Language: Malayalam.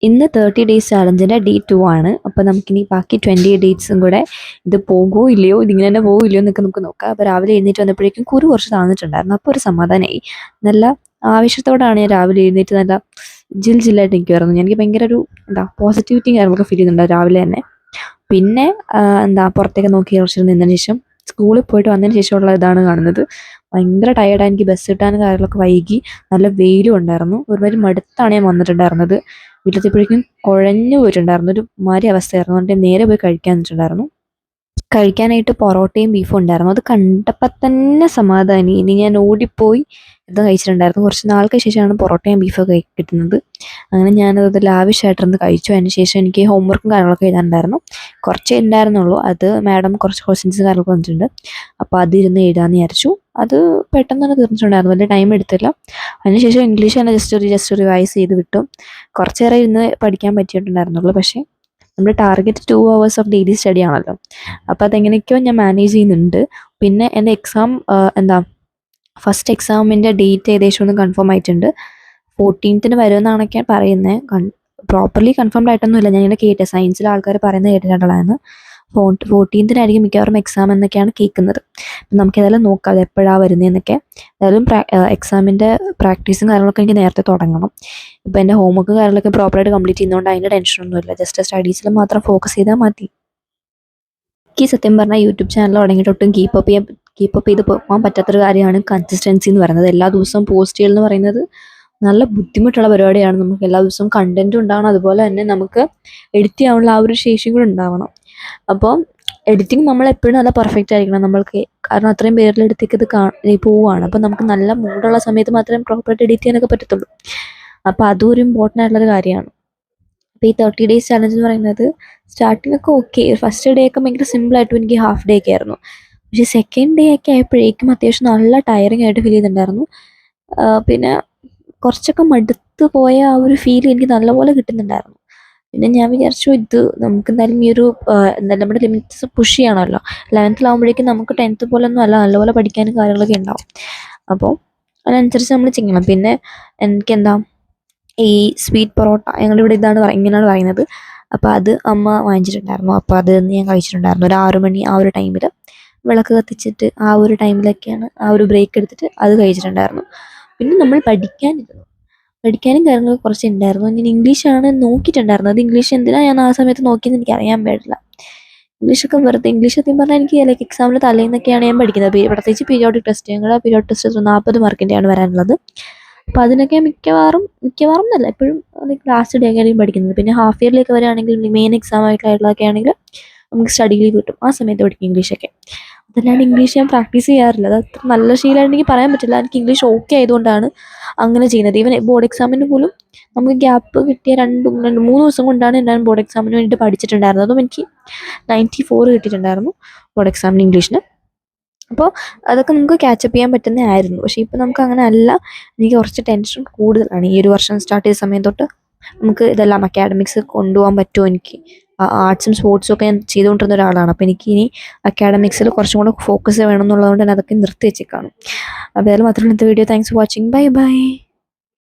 ഇന്ന് 30 ഡേയ്സ് ചാലഞ്ചിൻ്റെ D2 ആണ്. അപ്പോൾ നമുക്കിനി ബാക്കി 20 ഡേയ്സും കൂടെ ഇത് പോകുമോ ഇല്ലയോ, ഇതിങ്ങനെ തന്നെ പോകുമോ ഇല്ലയോ എന്നൊക്കെ നമുക്ക് നോക്കാം. അപ്പോൾ രാവിലെ എഴുന്നേറ്റ് വന്നപ്പോഴേക്കും കുരു കുറച്ച് താഴ്ന്നിട്ടുണ്ടായിരുന്നു. അപ്പോൾ ഒരു സമാധാനമായി. നല്ല ആവേശത്തോടാണ് ഞാൻ രാവിലെ എഴുന്നേറ്റ് നല്ല ജില്ലായിട്ട് നിൽക്കുമായിരുന്നു. എനിക്ക് ഭയങ്കര ഒരു പോസിറ്റിവിറ്റിയും കാര്യങ്ങളൊക്കെ ഫീൽ ചെയ്യുന്നുണ്ട് രാവിലെ തന്നെ. പിന്നെ പുറത്തേക്ക് നോക്കി കുറച്ച് നിന്നതിന് ശേഷം സ്കൂളിൽ പോയിട്ട് വന്നതിന് ശേഷമുള്ള ഇതാണ് കാണുന്നത്. ഭയങ്കര ടയേർഡായി. എനിക്ക് ബസ് കിട്ടാനും കാര്യങ്ങളൊക്കെ വൈകി. നല്ല വെയിലും ഉണ്ടായിരുന്നു. ഒരുമാതിരി മടുത്താണ് ഞാൻ വന്നിട്ടുണ്ടായിരുന്നത്. വീട്ടിലെത്തിയപ്പോഴേക്കും കുഴഞ്ഞു പോയിട്ടുണ്ടായിരുന്നു. ഒരു മാതിരി അവസ്ഥയായിരുന്നു. എന്നിട്ട് നേരെ പോയി കഴിക്കാൻ വെച്ചിട്ടുണ്ടായിരുന്നു. കഴിക്കാനായിട്ട് പൊറോട്ടയും ബീഫും ഉണ്ടായിരുന്നു. അത് കണ്ടപ്പോൾ തന്നെ സമാധാനി. ഇനി ഞാൻ ഓടിപ്പോയി ഇത് കഴിച്ചിട്ടുണ്ടായിരുന്നു. കുറച്ച് നാൾക്ക് ശേഷമാണ് പൊറോട്ടയും ബീഫൊക്കെ കിട്ടുന്നത്. അങ്ങനെ ഞാനത് ലാവിഷായിട്ടിരുന്ന് കഴിച്ചു. അതിന് ശേഷം എനിക്ക് ഹോംവർക്കും കാര്യങ്ങളൊക്കെ എഴുതാനുണ്ടായിരുന്നു. കുറച്ചേ ഉണ്ടായിരുന്നുള്ളൂ. അത് മാഡം കുറച്ച് ക്വസ്റ്റ്യൻസ് കാര്യങ്ങളൊക്കെ വന്നിട്ടുണ്ട്. അപ്പോൾ അതിരുന്ന് എഴുതാമെന്ന് വിചാരിച്ചു. അത് പെട്ടെന്ന് തന്നെ തീർന്നിട്ടുണ്ടായിരുന്നു. വലിയ ടൈം എടുത്തില്ല. അതിനുശേഷം ഇംഗ്ലീഷ് തന്നെ ജസ്റ്റ് റിവൈസ് ചെയ്ത് വിട്ടു. കുറച്ചേറെ ഇരുന്ന് പഠിക്കാൻ പറ്റിയിട്ടുണ്ടായിരുന്നുള്ളൂ. പക്ഷേ നമ്മുടെ target 2 hours of daily study ആണല്ലോ. അപ്പോൾ അതെങ്ങനെയൊക്കെയോ ഞാൻ മാനേജ് ചെയ്യുന്നുണ്ട്. പിന്നെ എൻ്റെ എക്സാം ഫസ്റ്റ് എക്സാമിൻ്റെ ഡേറ്റ് ഏകദേശം ഒന്ന് കൺഫേം ആയിട്ടുണ്ട്. 14th വരുമെന്നാണൊക്കെയാണ് പറയുന്നത്. പ്രോപ്പർലി കൺഫേംഡ് ആയിട്ടൊന്നുമില്ല. ഞാനിങ്ങനെ കേട്ടെ സയൻസിലെ ആൾക്കാർ പറയുന്നത് കേട്ടിട്ടുള്ളതാണ്. 14th മിക്കവാറും എക്സാം എന്നൊക്കെയാണ് കേൾക്കുന്നത്. നമുക്കേതായാലും നോക്കാം അത് എപ്പോഴാണ് വരുന്നതെന്നൊക്കെ. ഏതായാലും എക്സാമിൻ്റെ പ്രാക്ടീസും കാര്യങ്ങളൊക്കെ എനിക്ക് നേരത്തെ തുടങ്ങണം. ഇപ്പോൾ എൻ്റെ ഹോംവർക്ക് കാര്യങ്ങളൊക്കെ പ്രോപ്പറായിട്ട് കംപ്ലീറ്റ് ചെയ്യുന്നതുകൊണ്ട് അതിൻ്റെ ടെൻഷനൊന്നുമില്ല. ജസ്റ്റ് സ്റ്റഡീസിൽ മാത്രം ഫോക്കസ് ചെയ്താൽ മതി. എനിക്ക് സത്യം പറഞ്ഞാൽ യൂട്യൂബ് ചാനൽ തുടങ്ങിയിട്ട് ഒട്ടും കീപ്പപ്പ് ചെയ്ത് പോകാൻ പറ്റാത്തൊരു കാര്യമാണ് കൺസിസ്റ്റൻസി എന്ന് പറയുന്നത്. എല്ലാ ദിവസവും പോസ്റ്റ് ചെയ്യൽ എന്ന് പറയുന്നത് നല്ല ബുദ്ധിമുട്ടുള്ള പരിപാടിയാണ്. നമുക്ക് എല്ലാ ദിവസവും കണ്ടൻറ്റും ഉണ്ടാവണം. അതുപോലെ തന്നെ നമുക്ക് എഡിറ്റ് ചെയ്യാനുള്ള ആ ഒരു ശേഷിയും കൂടെ ഉണ്ടാവണം. അപ്പോൾ എഡിറ്റിംഗ് നമ്മളെപ്പോഴും നല്ല പെർഫെക്റ്റ് ആയിരിക്കണം നമ്മൾക്ക്. കാരണം അത്രയും പേരിൽ എടുത്തേക്ക് ഇത് പോവുകയാണ്. അപ്പോൾ നമുക്ക് നല്ല മൂഡുള്ള സമയത്ത് മാത്രമേ പ്രോപ്പറായിട്ട് എഡിറ്റ് ചെയ്യാനൊക്കെ പറ്റത്തുള്ളൂ. അപ്പോൾ അതും ഒരു ഇമ്പോർട്ടൻ്റ് ആയിട്ടുള്ളൊരു കാര്യമാണ്. അപ്പോൾ ഈ 30 ഡേയ്സ് ചാലഞ്ച് എന്ന് പറയുന്നത് സ്റ്റാർട്ടിങ്ങൊക്കെ ഓക്കെ. ഫസ്റ്റ് ഡേ ഒക്കെ ഭയങ്കര സിമ്പിളായിട്ടും എനിക്ക് ഹാഫ് ഡേ ഒക്കെ ആയിരുന്നു. പക്ഷേ സെക്കൻഡ് ഡേ ഒക്കെ ആയപ്പോഴേക്കും അത്യാവശ്യം നല്ല ടയറിങ് ആയിട്ട് ഫീൽ ചെയ്യുന്നുണ്ടായിരുന്നു. പിന്നെ കുറച്ചൊക്കെ മടുത്ത് പോയ ആ ഒരു ഫീൽ എനിക്ക് നല്ലപോലെ കിട്ടുന്നുണ്ടായിരുന്നു. പിന്നെ ഞാൻ വിചാരിച്ചു ഇത് നമുക്ക് എന്തായാലും ഈ ഒരു നമ്മുടെ ലിമിറ്റ്സ് പുഷ് ചെയ്യണമല്ലോ. 11th നമുക്ക് 10th പോലൊന്നും അല്ല, നല്ലപോലെ പഠിക്കാനും കാര്യങ്ങളൊക്കെ ഉണ്ടാവും. അപ്പോൾ അതിനനുസരിച്ച് നമ്മൾ ചെയ്യണം. പിന്നെ എനിക്കെന്താ ഈ സ്വീറ്റ് പൊറോട്ട ഞങ്ങളിവിടെ ഇങ്ങനെയാണ് പറയുന്നത്. അപ്പോൾ അത് അമ്മ വാങ്ങിച്ചിട്ടുണ്ടായിരുന്നു. അപ്പോൾ അത് ഞാൻ കഴിച്ചിട്ടുണ്ടായിരുന്നു. ഒരു 6 മണി ആ ഒരു ടൈമിൽ വിളക്ക് കത്തിച്ചിട്ട് ആ ഒരു ടൈമിലൊക്കെയാണ് ആ ഒരു ബ്രേക്ക് എടുത്തിട്ട് അത് കഴിച്ചിട്ടുണ്ടായിരുന്നു. പിന്നെ നമ്മൾ പഠിക്കാനും കാര്യങ്ങളൊക്കെ കുറച്ച് ഉണ്ടായിരുന്നു. ഞാൻ ഇംഗ്ലീഷാണ് നോക്കിയിട്ടുണ്ടായിരുന്നത്. അത് ഇംഗ്ലീഷ് എന്തിനാണ് ഞാൻ ആ സമയത്ത് നോക്കിയെന്ന് എനിക്ക് അറിയാൻ പാടില്ല. ഇംഗ്ലീഷൊക്കെ വെറുതെ ഇംഗ്ലീഷ് സത്യം പറഞ്ഞാൽ എനിക്ക് ലൈക്ക് എക്സാമിൽ തലേന്നൊക്കെയാണ് ഞാൻ പഠിക്കുന്നത്. പ്രത്യേകിച്ച് പീരിയോഡിക് ടെസ്റ്റ്. ഞങ്ങളുടെ പീരിയോഡിക് ടെസ്റ്റ് 40 മാർക്കിൻ്റെയാണ് വരാനുള്ളത്. അപ്പോൾ അതിനൊക്കെ മിക്കവാറും എന്നല്ല എപ്പോഴും ലാസ്റ്റ് ഡേ ആയിരിക്കും പഠിക്കുന്നത്. പിന്നെ ഹാഫ് ഇയറിലേക്ക് വരികയാണെങ്കിൽ മെയിൻ എക്സാം ആയിട്ടുള്ളതൊക്കെ ആണെങ്കിൽ നമുക്ക് സ്റ്റഡി ലീവ് കിട്ടും. ആ സമയത്ത് പഠിക്കും ഇംഗ്ലീഷൊക്കെ. അതല്ലാണ്ട് ഇംഗ്ലീഷ് ഞാൻ പ്രാക്ടീസ് ചെയ്യാറില്ല. അത് അത്ര നല്ല ശീലമായിട്ട് എനിക്ക് പറയാൻ പറ്റില്ല. എനിക്ക് ഇംഗ്ലീഷ് ഓക്കെ ആയതുകൊണ്ടാണ് അങ്ങനെ ചെയ്യുന്നത്. ഈവൻ ബോർഡ് എക്സാമിന് പോലും നമുക്ക് ഗ്യാപ്പ് കിട്ടിയ 3 ദിവസം കൊണ്ടാണ് ഞാൻ ബോർഡ് എക്സാമിന് വേണ്ടിയിട്ട് പഠിച്ചിട്ടുണ്ടായിരുന്നത്. അതും എനിക്ക് 94 കിട്ടിയിട്ടുണ്ടായിരുന്നു ബോർഡ് എക്സാമിന് ഇംഗ്ലീഷിന്. അപ്പോൾ അതൊക്കെ നമുക്ക് ക്യാച്ചപ്പ് ചെയ്യാൻ പറ്റുന്നതായിരുന്നു. പക്ഷേ ഇപ്പോൾ നമുക്ക് അങ്ങനെ അല്ല. എനിക്ക് കുറച്ച് ടെൻഷൻ കൂടുതലാണ്. ഈ ഒരു വർഷം സ്റ്റാർട്ട് ചെയ്ത സമയം തൊട്ട് നമുക്ക് ഇതെല്ലാം അക്കാഡമിക്സ് കൊണ്ടുപോകാൻ പറ്റുമോ, എനിക്ക് ആർട്സും സ്പോർട്സും ഒക്കെ ഞാൻ ചെയ്തുകൊണ്ടിരുന്ന ഒരാളാണ്. അപ്പോൾ എനിക്ക് ഇനി അക്കാഡമിക്സിൽ കുറച്ചും കൂടെ ഫോക്കസ് വേണം എന്നുള്ളതുകൊണ്ട് തന്നെ അതൊക്കെ നിർത്തി വെച്ചേക്കാണ്. അപ്പോൾ അതിൽ മാത്രമല്ല ഇന്നത്തെ video. Thanks for watching. Bye bye.